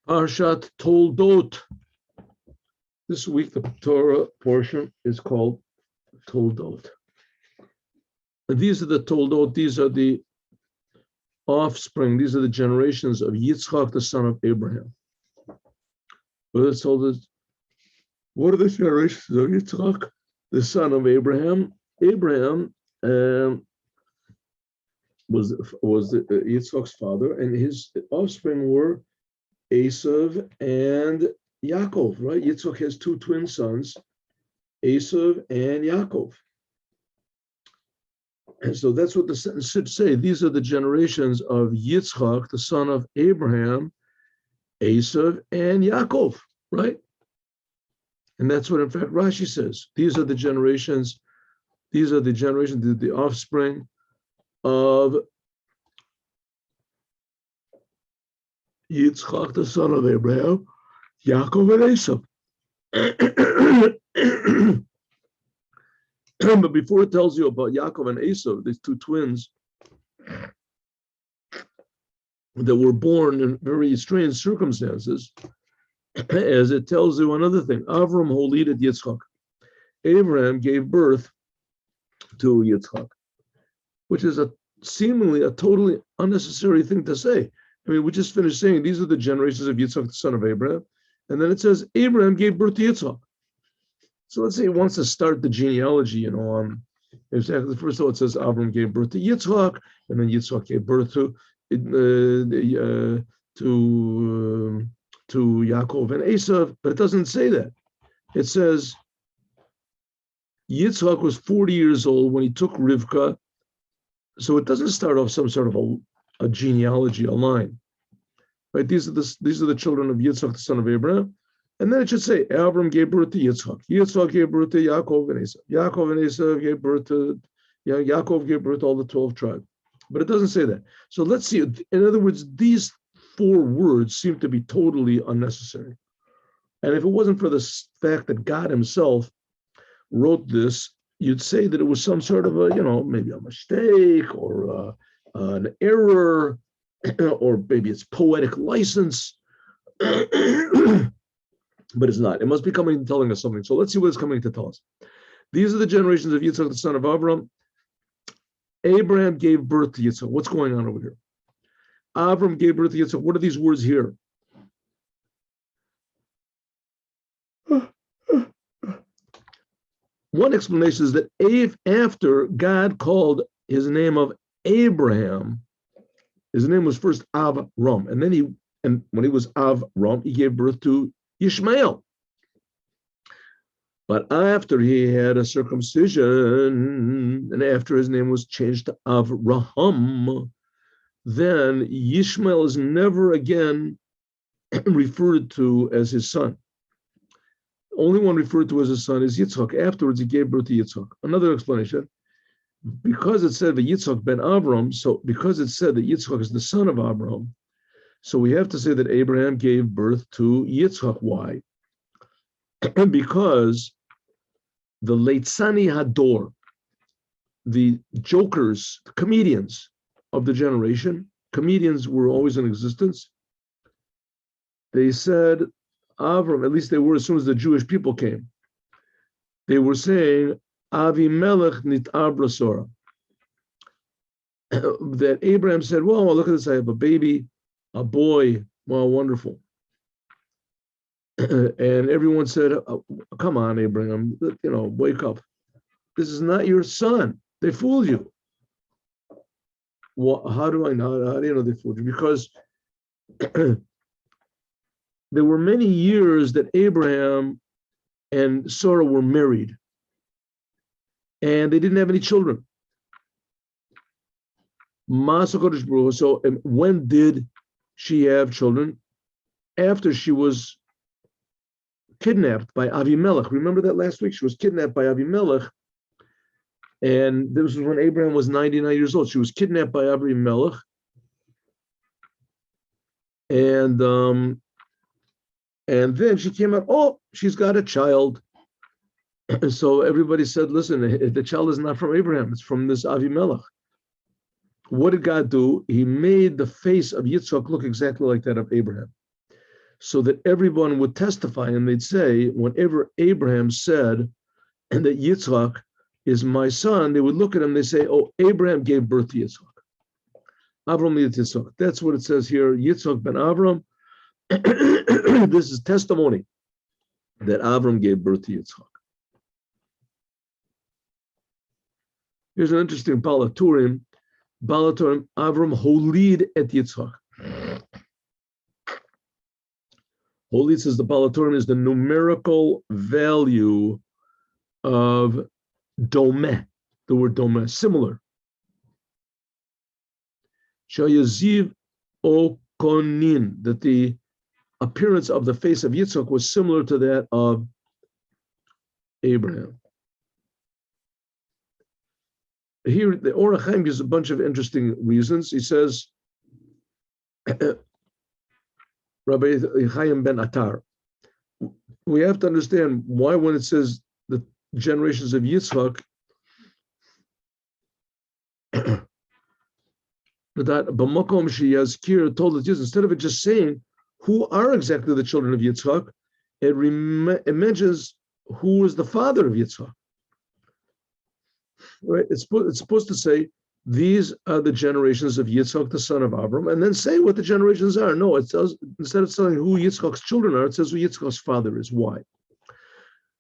Parshat Toldot. This week, the Torah portion is called Toldot. And these are the Toldot, these are the offspring, these are the generations of Yitzchak, the son of Abraham. But it's told us, what are the generations of Yitzchak, the son of Abraham? Abraham was Yitzchak's father, and his offspring were Eisav and Yakov, right? Yitzchak has two twin sons, Eisav and Yakov. And so that's what the sentence should say. These are the generations of Yitzchak, the son of Abraham, Eisav, and Yakov, right? And that's what, in fact, Rashi says. These are the generations, the offspring of Yitzchak, the son of Abraham, Yakov, and Eisav. But before it tells you about Yakov and Eisav, these two twins that were born in very strange circumstances, as it tells you another thing, Avram holided Yitzchak. Abraham gave birth to Yitzchak, which is seemingly a totally unnecessary thing to say. I mean, we just finished saying these are the generations of Yitzchak, the son of Abraham, and then it says Abraham gave birth to Yitzchak. So let's say he wants to start the genealogy, exactly. First of all, it says Avram gave birth to Yitzchak, and then Yitzchak gave birth to Yakov and Eisav, but it doesn't say that. It says Yitzchak was 40 years old when he took Rivka, so it doesn't start off some sort of a genealogy, a line, right? These are the children of Yitzchak, the son of Abraham. And then it should say, Abram gave birth to Yitzchak. Yitzchak gave birth to Yakov and Eisav. Yakov and Eisav gave birth to, Yaakov gave birth to all the 12 tribes. But it doesn't say that. So let's see. In other words, these four words seem to be totally unnecessary. And if it wasn't for the fact that God himself wrote this, you'd say that it was some sort of maybe a mistake or an error, or maybe it's poetic license. But it's not. It must be coming and telling us something. So let's see what it's coming to tell us. These are the generations of Yitzchak, the son of Avram. Abraham gave birth to Yitzchak. What's going on over here? Avram gave birth to Yitzchak. What are these words here? One explanation is that after God called his name of Abraham, his name was first Avram, and then when he was Avram, he gave birth to Ishmael. But after he had a circumcision, and after his name was changed to Avraham, then Ishmael is never again referred to as his son. The only one referred to as his son is Yitzchak. Afterwards, he gave birth to Yitzchak. Another explanation, because it said that Yitzchak ben Avram, so because it said that Yitzchak is the son of Abraham, so we have to say that Abraham gave birth to Yitzchak. Why? Because the Leitzani Hador, the jokers, the comedians of the generation, comedians were always in existence. They said, Avram, at least they were as soon as the Jewish people came, they were saying, Avimelech nit'ar brasora. That Abraham said, well, look at this, I have a baby, a boy, well, wonderful. And everyone said, oh, come on, Abraham, wake up. This is not your son. They fooled you. Well, how do I know? How do you know they fooled you? Because there were many years that Abraham and Sarah were married, and they didn't have any children. So when did she have children? After she was kidnapped by Avimelech. Remember that last week? She was kidnapped by Avimelech. And this was when Abraham was 99 years old. She was kidnapped by Avimelech. And then she came out, oh, she's got a child. So everybody said, listen, the child is not from Abraham, it's from this Avimelech. What did God do? He made the face of Yitzchak look exactly like that of Abraham. so that everyone would testify, and they'd say, whenever Abraham said, and that Yitzchak is my son, they would look at him, they say, oh, Abraham gave birth to Yitzchak. Avram Yitzchak. That's what it says here, Yitzchak ben Avram. This is testimony that Avram gave birth to Yitzchak. Here's an interesting Bal HaTurim. Bal HaTurim, Avram holid et Yitzchak. Holid, says the Bal HaTurim, is the numerical value of domeh, the word domeh, similar. Shayaziv o konin, that the appearance of the face of Yitzchak was similar to that of Abraham. Here, the HaChaim gives a bunch of interesting reasons. He says, Rabbi Chaim ben Atar, we have to understand why when it says the generations of Yitzchak, that B'makom she'yazkir told us, instead of it just saying who are exactly the children of Yitzchak, it mentions who is the father of Yitzchak. Right? It's supposed to say these are the generations of Yitzchak, the son of Avram, and then say what the generations are. No, it says, instead of telling who Yitzchak's children are, it says who Yitzchak's father is. Why?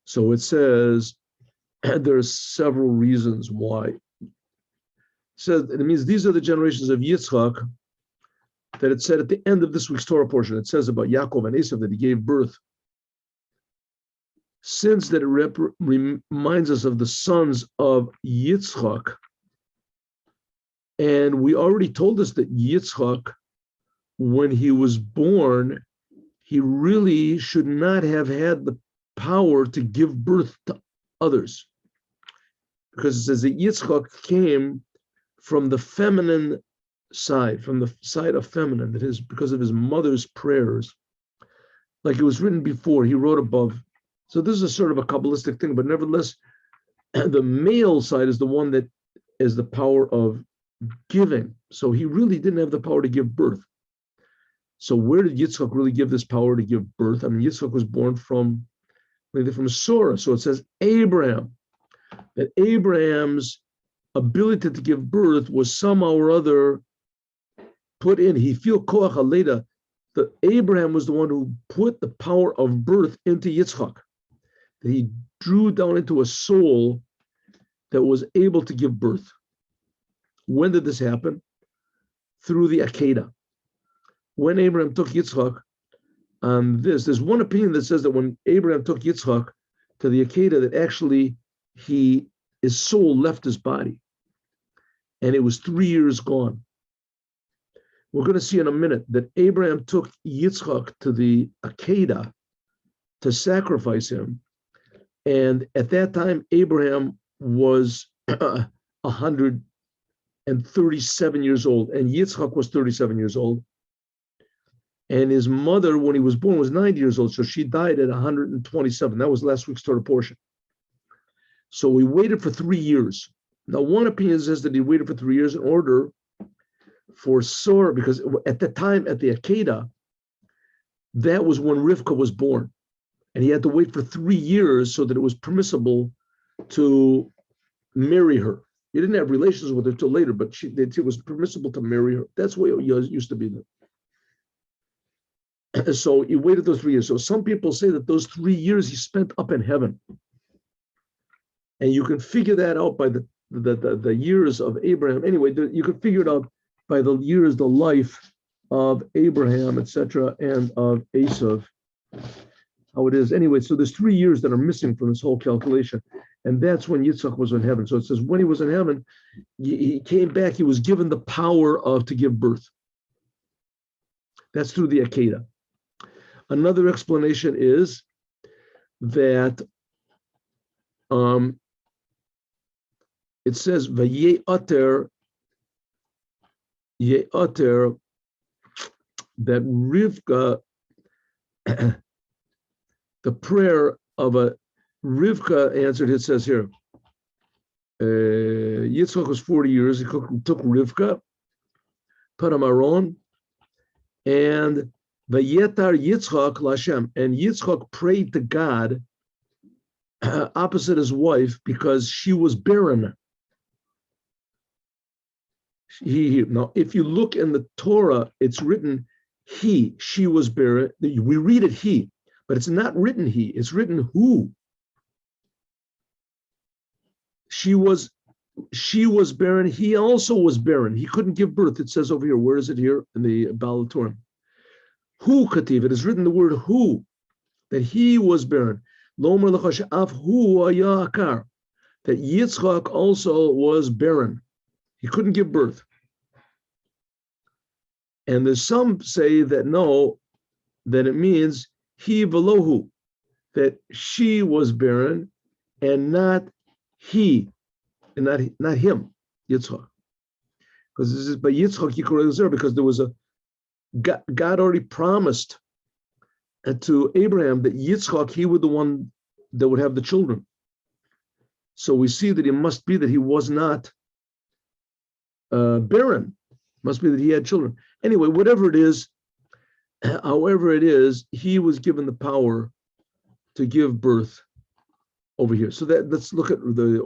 So it says there's several reasons why. It says it means these are the generations of Yitzchak that it said at the end of this week's Torah portion. It says about Yakov and Eisav that he gave birth. Since that it reminds us of the sons of Yitzchak, and we already told us that Yitzchak, when he was born, he really should not have had the power to give birth to others, because it says that Yitzchak came from the feminine side, from the side of feminine, that is because of his mother's prayers. Like it was written before, he wrote above. So this is a sort of a Kabbalistic thing, but nevertheless, the male side is the one that is the power of giving. So he really didn't have the power to give birth. So where did Yitzchak really give this power to give birth? I mean, Yitzchak was born from Sarah. So it says Abraham, that Abraham's ability to give birth was somehow or other put in. He feel koach haleda. That Abraham was the one who put the power of birth into Yitzchak. That he drew down into a soul that was able to give birth. When did this happen? Through the Akedah. When Abraham took Yitzchak on this, there's one opinion that says that when Abraham took Yitzchak to the Akedah, that actually his soul left his body. And it was 3 years gone. We're going to see in a minute that Abraham took Yitzchak to the Akedah to sacrifice him. And at that time, Abraham was 137 years old, and Yitzchak was 37 years old. And his mother, when he was born, was 90 years old, so she died at 127. That was last week's Torah portion. So we waited for 3 years. Now, one opinion says that he waited for 3 years in order for Sarah, because at the time, at the Akedah, that was when Rivka was born. And he had to wait for 3 years so that it was permissible to marry her. He didn't have relations with her till later, but it was permissible to marry her. That's the way it used to be then. So he waited those 3 years. So some people say that those 3 years he spent up in heaven. And you can figure that out by the years of Abraham. Anyway, you can figure it out by the years, the life of Abraham, etc., and of Eisav, how it is. Anyway, so there's 3 years that are missing from this whole calculation. And that's when Yitzchak was in heaven. So it says when he was in heaven, he came back, he was given the power to give birth. That's through the Akedah. Another explanation is that it says Vaye'ater, that Rivka, the prayer of Rivka answered, it says here, Yitzchak was 40 years, he took Rivka, put him Aaron, and Vayetar Yitzchak Lashem, and Yitzchak prayed to God opposite his wife because she was barren. Now, if you look in the Torah, it's written she was barren. We read it he, but it's not written he. It's written who. She was barren. He also was barren. He couldn't give birth. It says over here. Where is it here in the Bal HaTurim? Who kativ? It is written the word who, that he was barren. Lomer l'chash af hu Yakar, that Yitzchak also was barren. He couldn't give birth. And there's some say that no, that it means he velohu, that she was barren and not he, and not him, Yitzchak. Because this is by Yitzchak Yikor, because there was God already promised to Abraham that Yitzchak, he was the one that would have the children. So we see that it must be that he was not barren. Must be that he had children. Anyway, whatever it is, however it is, he was given the power to give birth over here. So that let's look at the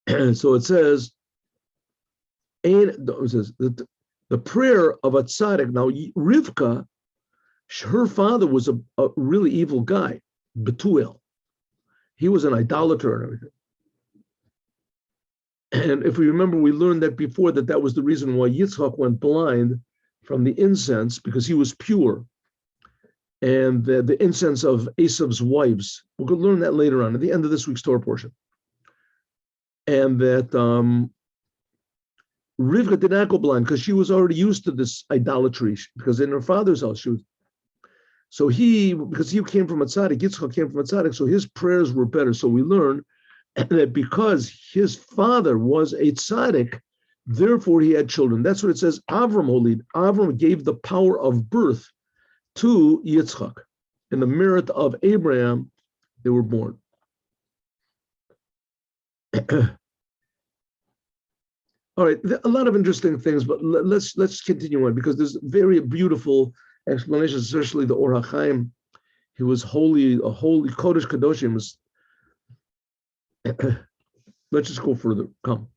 HaChaim. So it says, the prayer of a tzaddik. Now, Rivka, her father was a really evil guy, Betuel. He was an idolater and everything. And if we remember, we learned that before, that was the reason why Yitzchak went blind from the incense, because he was pure. And the incense of Eisav's wives. We're going to learn that later on at the end of this week's Torah portion. And that Rivka did not go blind because she was already used to this idolatry, because in her father's house she was. So because he came from a tzaddik, Yitzchak came from a tzaddik, so his prayers were better. So we learn that because his father was a tzaddik, therefore he had children. That's what it says. Avram gave the power of birth to Yitzchak. In the merit of Abraham, they were born. All right, a lot of interesting things, but let's continue on, because there's very beautiful explanations, especially the HaChaim. He was holy, a holy Kodesh Kadoshim. Let's just go further. Come.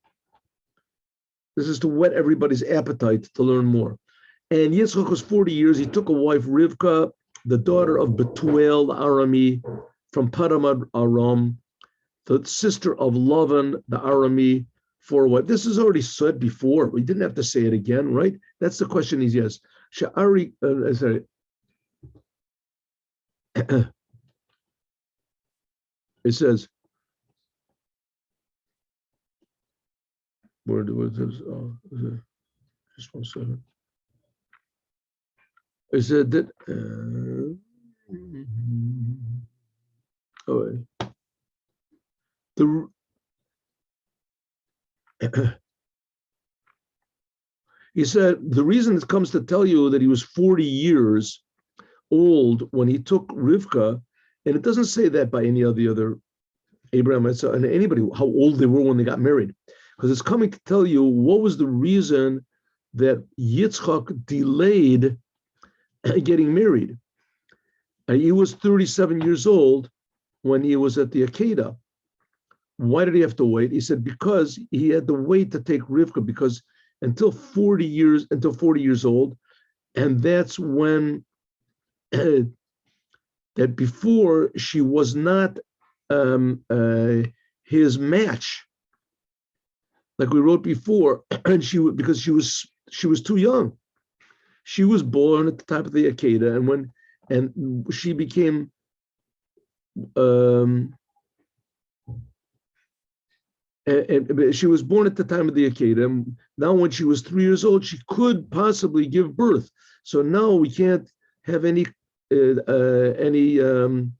This is to whet everybody's appetite to learn more. And Yitzchak was 40 years. He took a wife, Rivka, the daughter of Betuel the Arami, from Padam Aram, the sister of Lavan the Arami, for what? This is already said before. We didn't have to say it again, right? That's the question. Is yes. Sha'ari, sorry. It says, where was this? Just 1 second. It said that. He said the reason it comes to tell you that he was 40 years old when he took Rivka, and it doesn't say that by any of the other Abraham and anybody how old they were when they got married, because it's coming to tell you what was the reason that Yitzchak delayed getting married. He was 37 years old when he was at the Akedah. Why did he have to wait? He said because he had to wait to take Rivka, because until 40 years old, and that's when that before she was not his match, like we wrote before, and because she was too young. She was born at the time of the Akedah, and she became and she was born at the time of the Akedah. Now, when she was 3 years old, she could possibly give birth. So now we can't have any complaints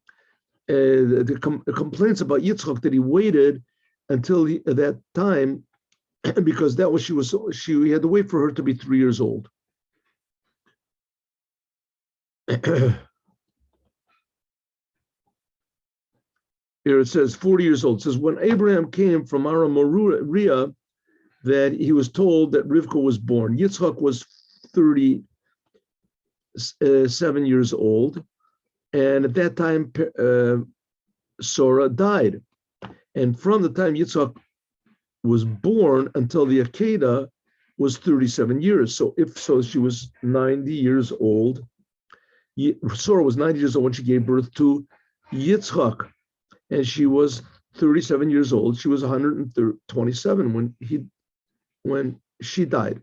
about Yitzchak that he waited until that time, because that was she had to wait for her to be 3 years old. Here it says 40 years old. It says when Abraham came from Aram Moriah, that he was told that Rivka was born. Yitzchak was 37 years old, and at that time, Sarah died. And from the time Yitzchak was born until the Akedah was 37 years. So she was 90 years old. Sarah was 90 years old when she gave birth to Yitzchak, and she was 37 years old. She was 127 when she died.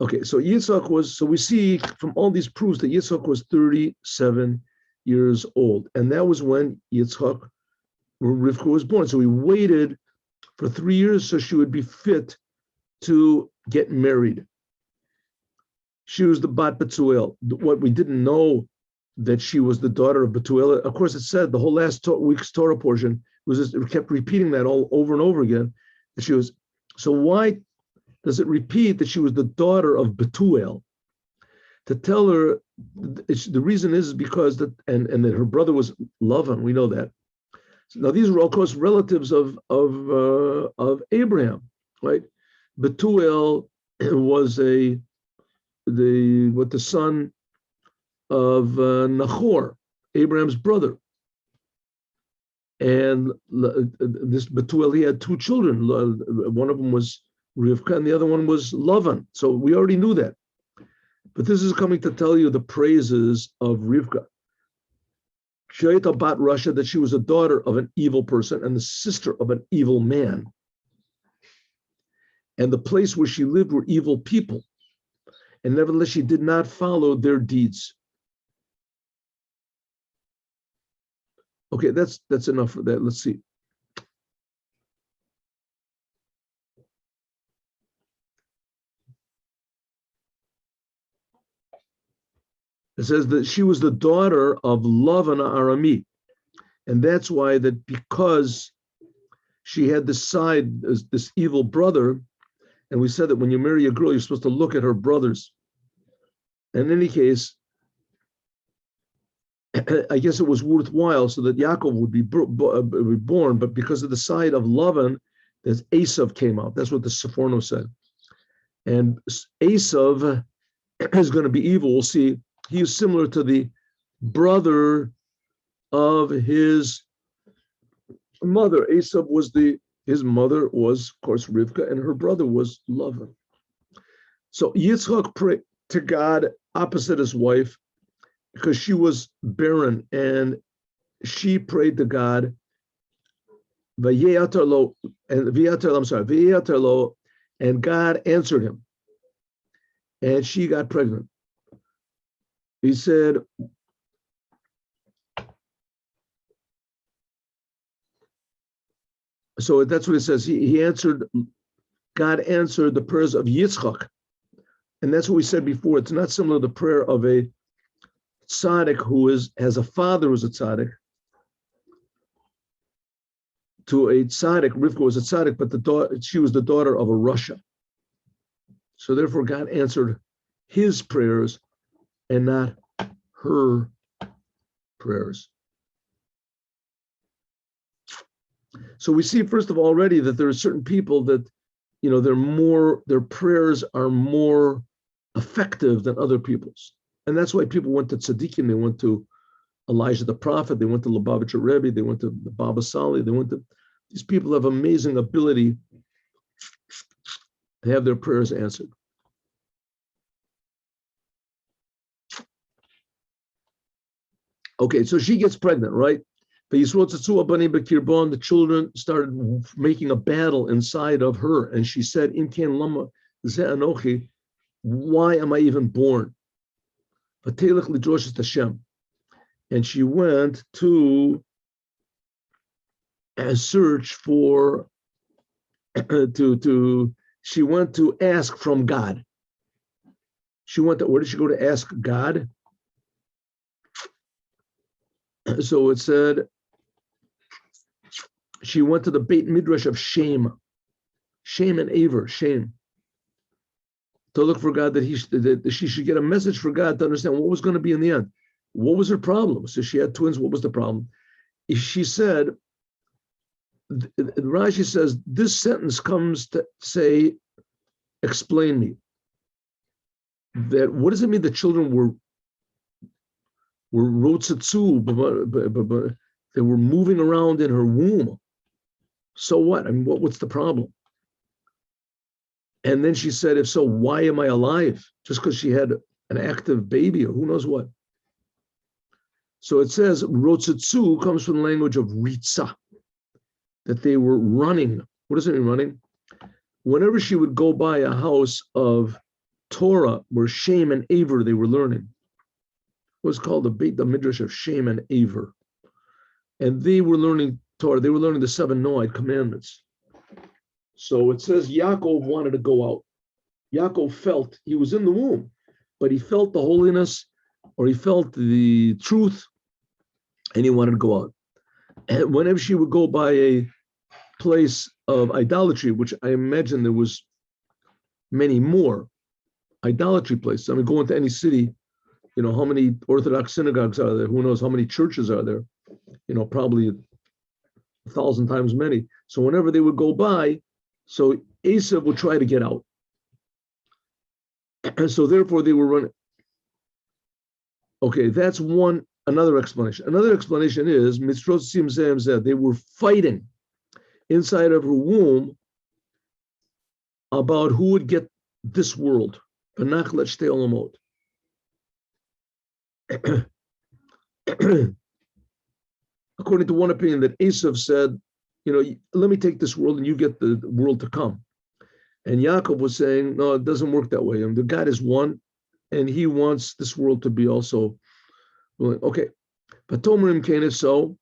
Okay, so Yitzchak was, so we see from all these proofs that Yitzchak was 37 years old. And that was when Rivka was born. So we waited for 3 years so she would be fit to get married. She was the Bat Betuel. What we didn't know that she was the daughter of Betuel. Of course, it said the whole last week's Torah portion was just, it kept repeating that all over and over again. That she was. So why does it repeat that she was the daughter of Betuel? To tell her, the reason is because that, and that her brother was Lavan. We know that. So now these were of course relatives of Abraham, right? Betuel was the son of Nahor, Abraham's brother. And this Betuel, he had two children. One of them was Rivka, and the other one was Lavan. So we already knew that. But this is coming to tell you the praises of Rivka. Shayta Bat Rasha, that she was a daughter of an evil person and the sister of an evil man. And the place where she lived were evil people. And nevertheless, she did not follow their deeds. Okay, that's enough for that. Let's see. It says that she was the daughter of Lavan Arami. And that's why that because she had this side, this evil brother, and we said that when you marry a girl, you're supposed to look at her brothers. In any case, I guess it was worthwhile so that Yakov would be born, but because of the side of Lavan, that Eisav came out. That's what the Sephorno said. And Eisav is going to be evil. We'll see. He is similar to the brother of his mother. Eisav was his mother was, of course, Rivka, and her brother was Lavan. So Yitzchak prayed to God opposite his wife because she was barren, and she prayed to God. And God answered him, and she got pregnant. He said, so that's what it says. He answered, God answered the prayers of Yitzchak. And that's what we said before. It's not similar to the prayer of a tzaddik who has a father who's a tzaddik. To a tzaddik, Rivka was a tzaddik, but she was the daughter of a Rasha. So therefore, God answered his prayers and not her prayers. So we see, first of all, already that there are certain people that, their prayers are more effective than other people's. And that's why people went to tzaddikim, they went to Elijah the prophet, they went to Lubavitcher Rebbe, they went to the Baba Sali, these people have amazing ability to have their prayers answered. Okay, so she gets pregnant, right? The children started making a battle inside of her, and she said, why am I even born? And she went to search for, she went to ask from God. Where did she go to ask God? So it said, she went to the Beit Midrash of Shem and Aver, Shem, to look for God, that she should get a message for God to understand what was going to be in the end. What was her problem? So she had twins. What was the problem? She said, Rashi says this sentence comes to say, explain me. That what does it mean the children were rotzatsu, they were moving around in her womb? So what? I mean, what's the problem? And then she said, if so, why am I alive? Just because she had an active baby or who knows what? So it says rotzatsu comes from the language of ritza, that they were running. What does it mean, running? Whenever she would go by a house of Torah where Shem and Aver they were learning, it was called the Midrash of Shem and Aver. And they were learning Torah, they were learning the 7 Noahide commandments. So it says Yakov wanted to go out. Yakov felt, he was in the womb, but he felt the holiness, or he felt the truth, and he wanted to go out. And whenever she would go by a place of idolatry, which I imagine there was many more idolatry places. I mean, go into any city, you know, how many Orthodox synagogues are there? Who knows how many churches are there? You know, probably 1,000 times many. So whenever they would go by, so Eisav would try to get out. And so therefore they were running. Okay, that's another explanation. Another explanation is Mitzrot Sim Zem Zeh, they were fighting inside of her womb about who would get this world. According to one opinion, that Eisav said, you know, let me take this world and you get the world to come. And Yakov was saying, no, it doesn't work that way. I mean, the God is one, and he wants this world to be also willing. Okay. But Tomerim Kane, so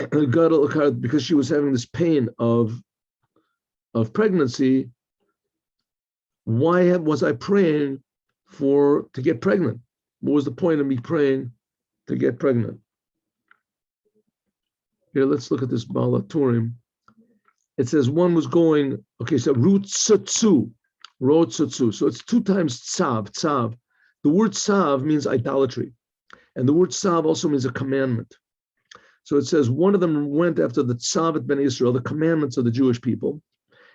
God, because she was having this pain of pregnancy, why was I praying to get pregnant? What was the point of me praying to get pregnant? Here, let's look at this Bal HaTurim. It says one was going, okay, so rotzatsu. So it's 2 times tzav. The word tzav means idolatry. And the word tzav also means a commandment. So it says one of them went after the tzav ben Israel, the commandments of the Jewish people,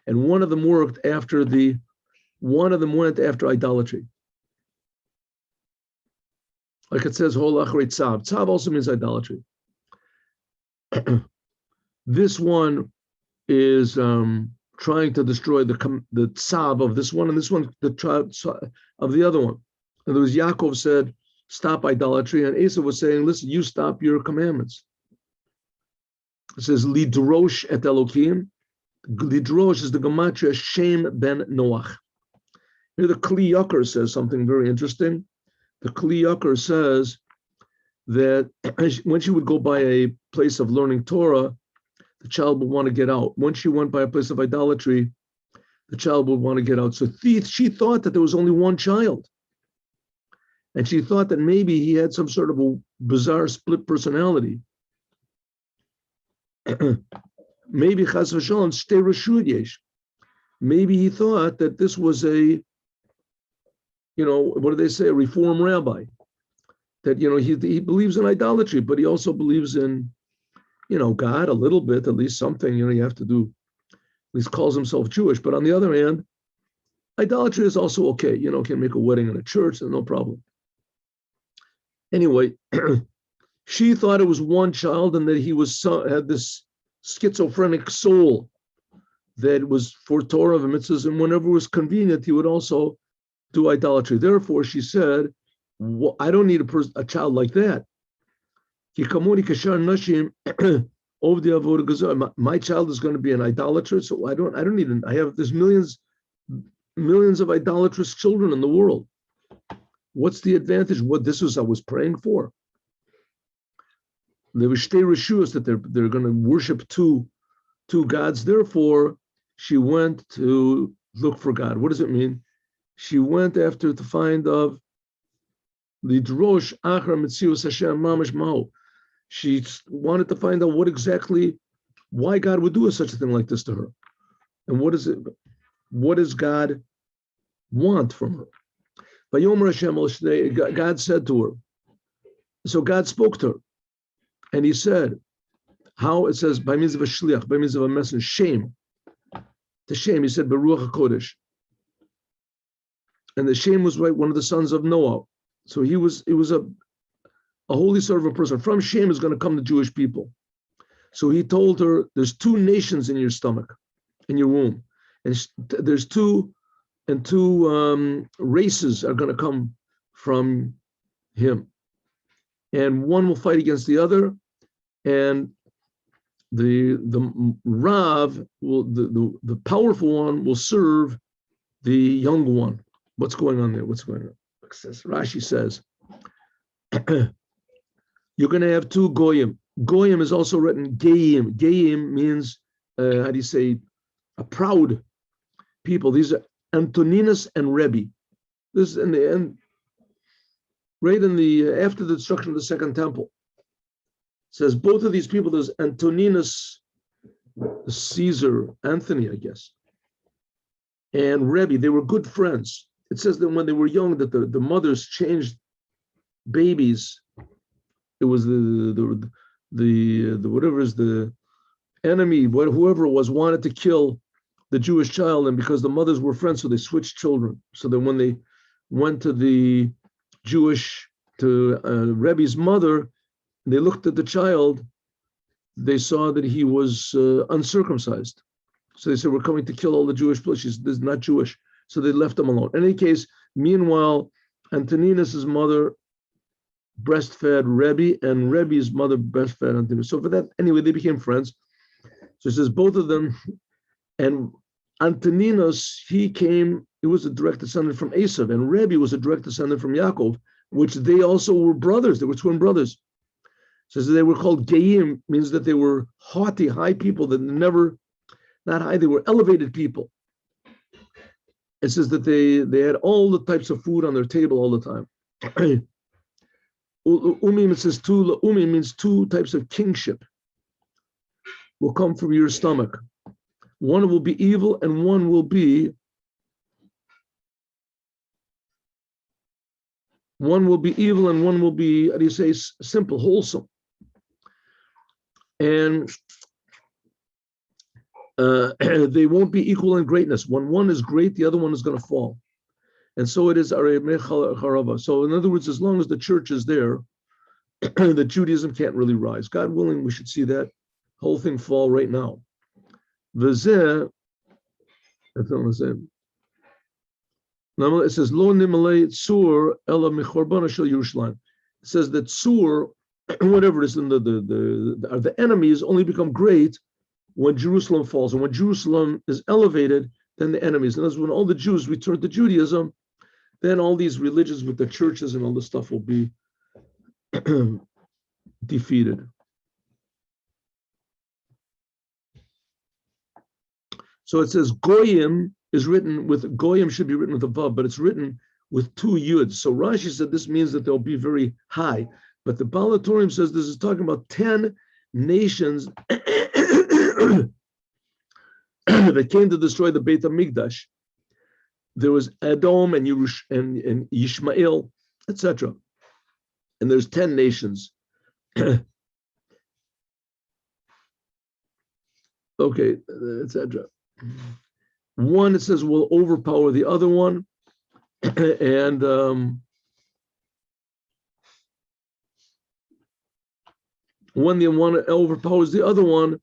and one of them went after idolatry. Like it says, hol achrei tzav. Tzav also means idolatry. This one is trying to destroy the tzav of this one, and this one the tribe of the other one. In other words, Yakov said, stop idolatry, and Eisav was saying, listen, you stop your commandments. It says, lidrosh et Elokim. Lidrosh is the gematria Shem ben Noach. Here the Kli Ykar says something very interesting. The Kli Ykar says that when she would go by a place of learning Torah, the child would want to get out. When she went by a place of idolatry, the child would want to get out. So she thought that there was only one child. And she thought that maybe he had some sort of a bizarre split personality. Maybe Chas v'Shalom stay reshut yesh. Maybe he thought that this was a, what do they say, a reform rabbi. That, he believes in idolatry, but he also believes in, God a little bit, at least something, you have to do, at least calls himself Jewish. But on the other hand, idolatry is also okay. Can make a wedding in a church, and no problem. Anyway, she thought it was one child and that he had this schizophrenic soul that was for Torah and mitzvahs, and whenever it was convenient, he would also do idolatry. Therefore, she said, well, I don't need a child like that. My child is going to be an idolater, so I don't need there's millions of idolatrous children in the world. What's the advantage? This was I was praying for. There were shtei reshuos that they're going to worship two gods. Therefore, she went to look for God. What does it mean? She went after to find of lidrosh achar mitzius Hashem mamash mahu. She wanted to find out why God would do such a thing like this to her, and what does God want from her? God said to her. So God spoke to her, and He said, How? It says by means of a shliach, by means of a messenger, shame. To shame, he said, Beruach HaKodesh. And the Shem was one of the sons of Noah. So it was a holy sort of a person. From Shem is going to come the Jewish people. So he told her, there's 2 nations in your stomach, in your womb. And there's two races are going to come from him. And one will fight against the other. And the Rav, the powerful one will serve the young one. What's going on there? What's going on? Rashi says, you're going to have 2 goyim. Goyim is also written geim. Geim means, how do you say, a proud people. These are Antoninus and Rebbe. This is in the end, right in the, after the destruction of the Second Temple. It says both of these people, there's Antoninus, Caesar, Anthony, I guess, and Rebbe, they were good friends. It says that when they were young, that the mothers changed babies. It was the whatever is the enemy, whoever it was, wanted to kill the Jewish child, and because the mothers were friends, so they switched children. So that when they went to the Rebbe's mother, they looked at the child, they saw that he was uncircumcised. So they said, we're coming to kill all the Jewish people. She said, this is not Jewish. So they left him alone. In any case, meanwhile, Antoninus' mother breastfed Rebbe, and Rebbe's mother breastfed Antoninus. So for that, anyway, they became friends. So it says both of them, and Antoninus, he was a direct descendant from Eisav, and Rebbe was a direct descendant from Yakov, which they also were brothers. They were twin brothers. So they were called Geim, means that they were haughty, high people that never, not high, they were elevated people. It says that they had all the types of food on their table all the time. Umim, it says umim means 2 types of kingship will come from your stomach. One will be evil and one will be evil and one will be, how do you say, simple, wholesome. And they won't be equal in greatness. When one is great, the other one is going to fall. And so it is. So in other words, as long as the church is there, the Judaism can't really rise. God willing, we should see that whole thing fall right now. It says, Lo nimalei tzur ela michorbana shel Yerushalayim. It says that tzur, whatever it is, the enemies only become great when Jerusalem falls. And when Jerusalem is elevated, then the enemies. And that's when all the Jews return to Judaism, then all these religions with the churches and all this stuff will be defeated. So it says Goyim is written with, Goyim should be written with a vav, but it's written with 2 yuds. So Rashi said this means that they'll be very high. But the Bal HaTurim says this is talking about 10 nations that came to destroy the Beit HaMikdash. There was Edom and Yishmael, etc. And there's 10 nations. Okay, etc. One, it says, will overpower the other one. And when the one overpowers the other one,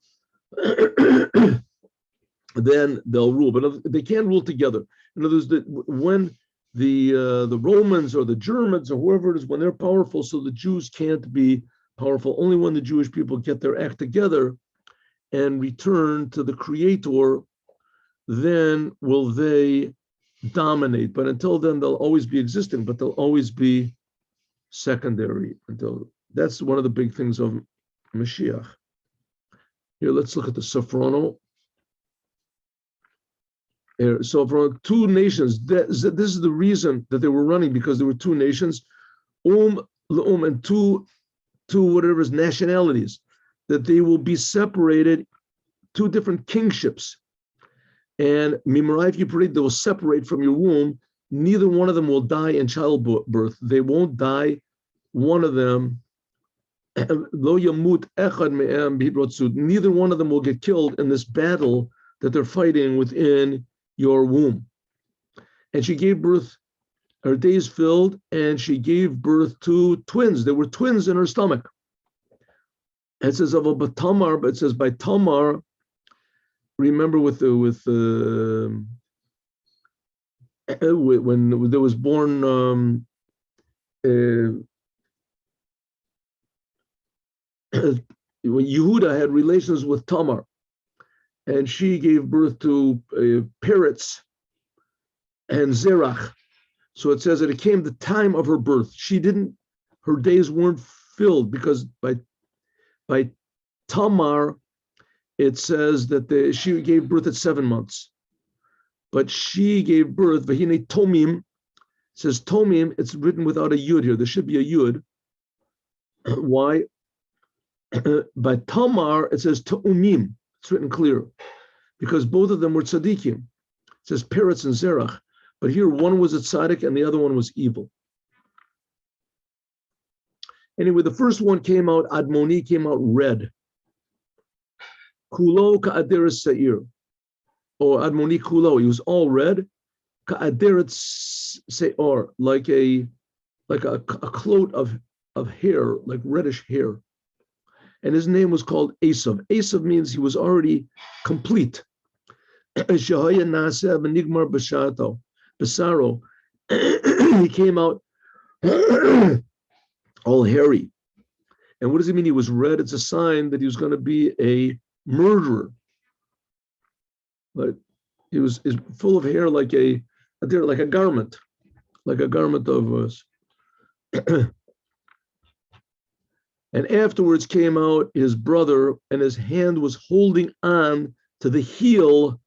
then they'll rule. But they can't rule together. In other words, when the Romans or the Germans or whoever it is, when they're powerful, so the Jews can't be powerful. Only when the Jewish people get their act together and return to the Creator, then will they dominate. But until then, they'll always be existing, but they'll always be secondary. That's one of the big things of Mashiach. Here, let's look at the Safrano. So for 2 nations, this is the reason that they were running, because there were 2 nations, and two whatever is nationalities, that they will be separated, 2 different kingships. And Mimaraif Yiprid, they will separate from your womb. Neither one of them will die in childbirth. They won't die, one of them, Lo yamut echad me'em b'hitrotzut. Neither one of them will get killed in this battle that they're fighting within your womb. And she gave birth, her days filled, and she gave birth to twins. There were twins in her stomach. It says of a Tamar, but it says by Tamar. Remember when there was born when Yehuda had relations with Tamar, and she gave birth to Peretz and Zerach. So it says that it came the time of her birth. Her days weren't filled because by Tamar, it says that she gave birth at 7 months. But she gave birth, Vahine Tomim, it says Tomim, it's written without a yud here. There should be a yud. Why? By Tamar, it says Ta'umim. It's written clear. Because both of them were tzaddikim. It says Peretz and Zerach. But here one was a tzaddik and the other one was evil. Anyway, the first one came out, Admoni came out red. Kulo ka'aderes sa'ir. Or Admoni kulo, he was all red. Ka'aderes sa'ir, like a cloak of hair, like reddish hair. And his name was called Eisav. Eisav means he was already complete. Shahaya Naseh Benigmar Besaro. He came out all hairy. And what does it mean he was red? It's a sign that he was going to be a murderer. But he was full of hair like a garment of us. And afterwards came out his brother, and his hand was holding on to the heel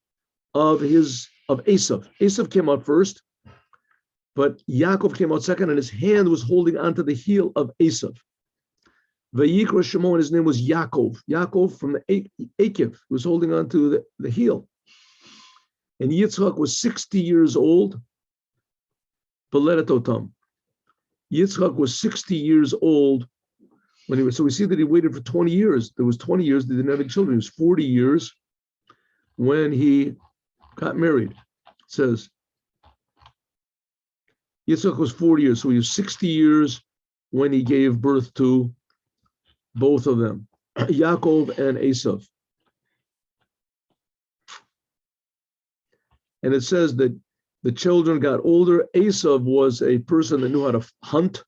of Eisav. Eisav came out first, but Yakov came out second, and his hand was holding on to the heel of Eisav. Vayikra Shimon, his name was Yakov. Yakov from the Akiv was holding on to the heel. And Yitzchak was 60 years old. Beleretotam. Yitzchak was 60 years old when he was. So we see that he waited for 20 years. There was 20 years they didn't have any children. He was 40 years when he got married. It says Yitzchak was 40 years, so he was 60 years when he gave birth to both of them, Yaakov and Eisav. And it says that the children got older. Eisav was a person that knew how to hunt.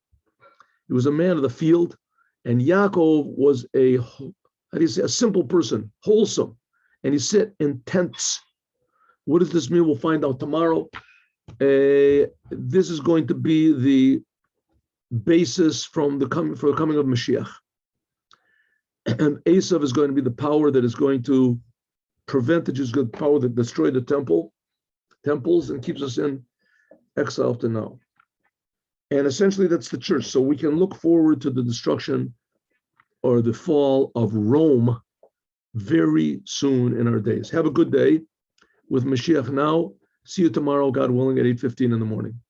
He was a man of the field. And Yaakov was a simple person, wholesome. And he sat in tents. What does this mean? We'll find out tomorrow. This is going to be the basis for the coming of Mashiach. And Eisav is going to be the power that is going to prevent the Jews, good power that destroyed the temples and keeps us in exile to now. And essentially that's the church. So we can look forward to the destruction or the fall of Rome very soon in our days. Have a good day with Mashiach now. See you tomorrow, God willing, at 8:15 in the morning.